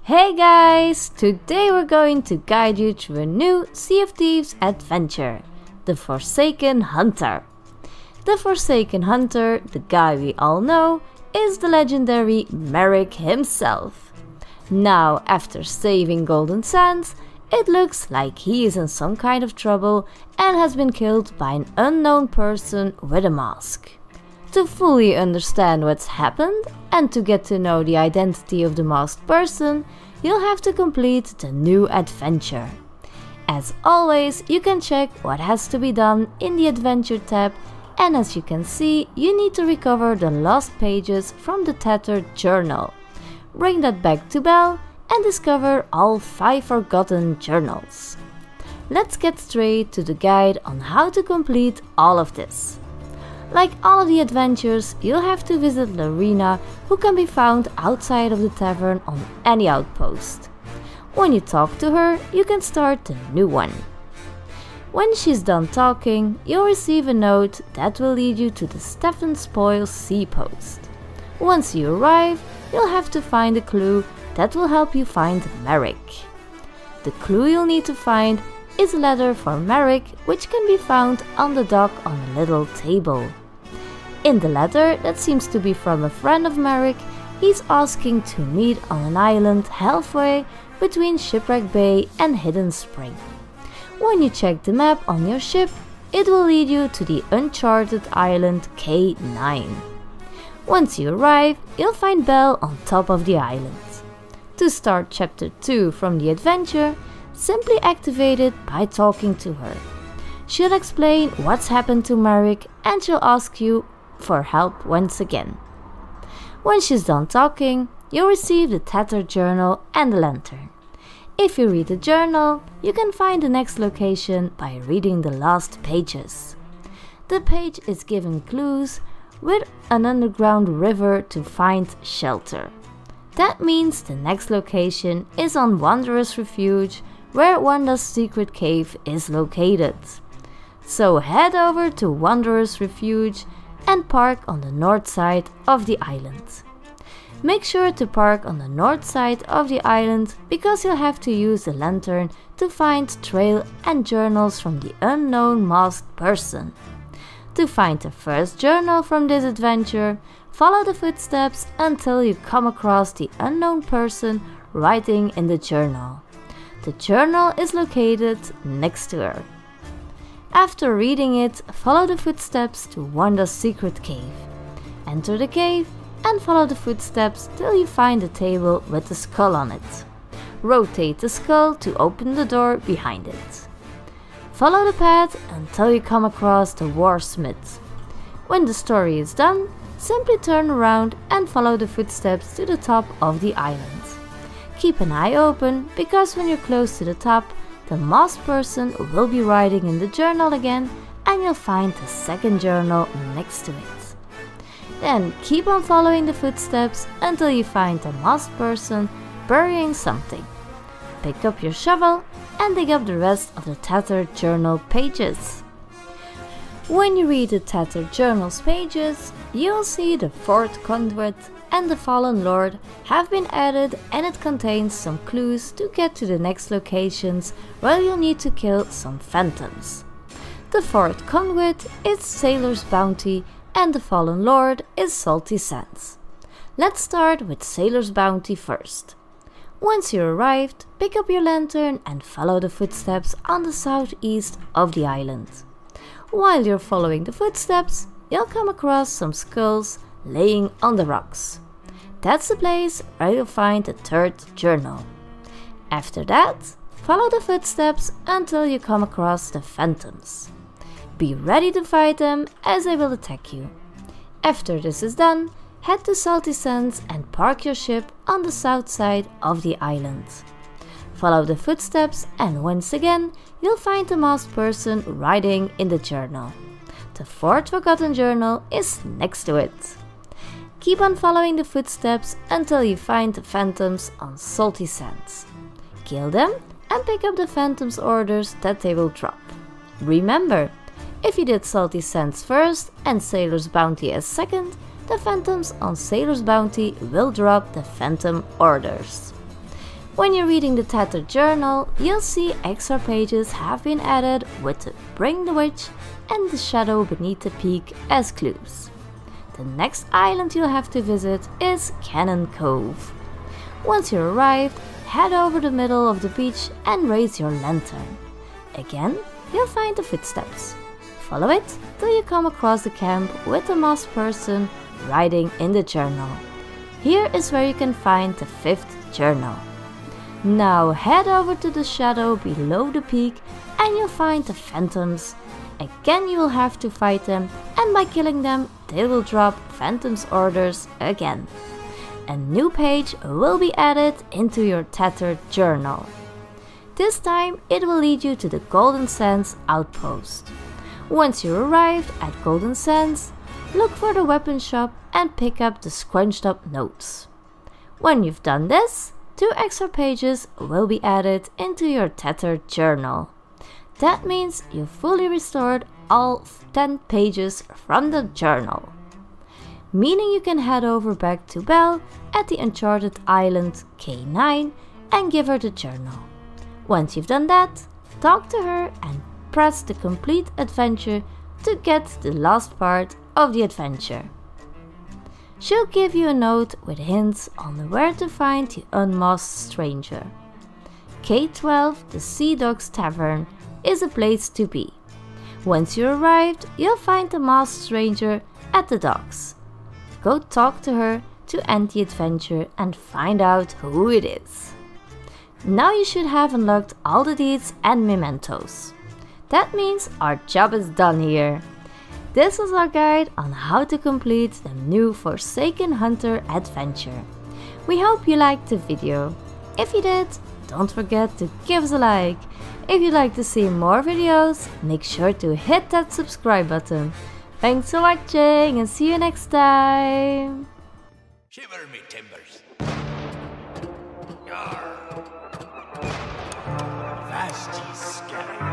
Hey guys! Today we're going to guide you through a new Sea of Thieves adventure, The Forsaken Hunter. The Forsaken Hunter, the guy we all know, is the legendary Merrick himself. Now, after saving Golden Sands, it looks like he is in some kind of trouble and has been killed by an unknown person with a mask. To fully understand what's happened and to get to know the identity of the masked person, you'll have to complete the new adventure. As always, you can check what has to be done in the Adventure tab, and as you can see, you need to recover the lost pages from the Tattered Journal. Bring that back to Belle and discover all 5 forgotten journals. Let's get straight to the guide on how to complete all of this. Like all of the adventures, you'll have to visit Lorena, who can be found outside of the tavern on any outpost. When you talk to her, you can start the new one. When she's done talking, you'll receive a note that will lead you to the Stefan Spoils Sea Post. Once you arrive, you'll have to find a clue that will help you find Merrick. The clue you'll need to find is a letter for Merrick, which can be found on the dock on a little table. In the letter, that seems to be from a friend of Merrick, he's asking to meet on an island halfway between Shipwreck Bay and Hidden Spring. When you check the map on your ship, it will lead you to the uncharted island K9. Once you arrive, you'll find Belle on top of the island. To start chapter 2 from the adventure, simply activate it by talking to her. She'll explain what's happened to Merrick and she'll ask you for help once again. When she's done talking, you'll receive the Tattered Journal and the lantern. If you read the journal, you can find the next location by reading the last pages. The page is given clues with an underground river to find shelter. That means the next location is on Wanderer's Refuge, where Wanda's secret cave is located. So head over to Wanderer's Refuge and park on the north side of the island. Make sure to park on the north side of the island because you'll have to use the lantern to find trail and journals from the unknown masked person. To find the first journal from this adventure, follow the footsteps until you come across the unknown person writing in the journal. The journal is located next to her. After reading it, follow the footsteps to Wanda's secret cave. Enter the cave and follow the footsteps till you find a table with the skull on it. Rotate the skull to open the door behind it. Follow the path until you come across the Warsmith. When the story is done, simply turn around and follow the footsteps to the top of the island. Keep an eye open because when you're close to the top, the masked person will be writing in the journal again and you'll find the second journal next to it. Then keep on following the footsteps until you find the masked person burying something. Pick up your shovel and dig up the rest of the Tattered Journal pages. When you read the Tattered Journal's pages, you'll see the Fourth Conduit and the Fallen Lord have been added, and it contains some clues to get to the next locations where you'll need to kill some phantoms. The Fourth Conduit is Sailor's Bounty and the Fallen Lord is Salty Sands. Let's start with Sailor's Bounty first. Once you're arrived, pick up your lantern and follow the footsteps on the southeast of the island. While you're following the footsteps, you'll come across some skulls laying on the rocks. That's the place where you'll find the third journal. After that, follow the footsteps until you come across the phantoms. Be ready to fight them as they will attack you. After this is done, head to Salty Sands and park your ship on the south side of the island. Follow the footsteps and once again, you'll find the masked person writing in the journal. The fourth forgotten journal is next to it. Keep on following the footsteps until you find the phantoms on Salty Sands. Kill them and pick up the phantoms' orders that they will drop. Remember, if you did Salty Sands first and Sailor's Bounty as second, the phantoms on Sailor's Bounty will drop the phantom orders. When you're reading the Tattered Journal, you'll see extra pages have been added with the Bring the Witch and the shadow beneath the peak as clues. The next island you'll have to visit is Cannon Cove. Once you arrived, head over the middle of the beach and raise your lantern. Again, you'll find the footsteps. Follow it till you come across the camp with a masked person writing in the journal. Here is where you can find the 5th journal. Now head over to the shadow below the peak and you'll find the phantoms. Again you will have to fight them, and by killing them they will drop phantoms orders again. A new page will be added into your Tattered Journal. This time it will lead you to the Golden Sands outpost. Once you arrived at Golden Sands, look for the weapon shop and pick up the scrunched up notes. When you've done this, 2 extra pages will be added into your Tattered Journal. That means you've fully restored all 10 pages from the journal. Meaning you can head over back to Belle at the Uncharted Island K9 and give her the journal. Once you've done that, talk to her and press the complete adventure to get the last part of the adventure. She'll give you a note with hints on where to find the unmasked stranger. K12, the Sea Dogs Tavern, is a place to be. Once you arrived, you'll find the masked stranger at the docks. Go talk to her to end the adventure and find out who it is. Now you should have unlocked all the deeds and mementos. That means our job is done here. This was our guide on how to complete the new Forsaken Hunter adventure. We hope you liked the video. If you did, don't forget to give us a like. If you'd like to see more videos, make sure to hit that subscribe button. Thanks for watching and see you next time! Shiver me timbers! Yarr! Vast ye scatter!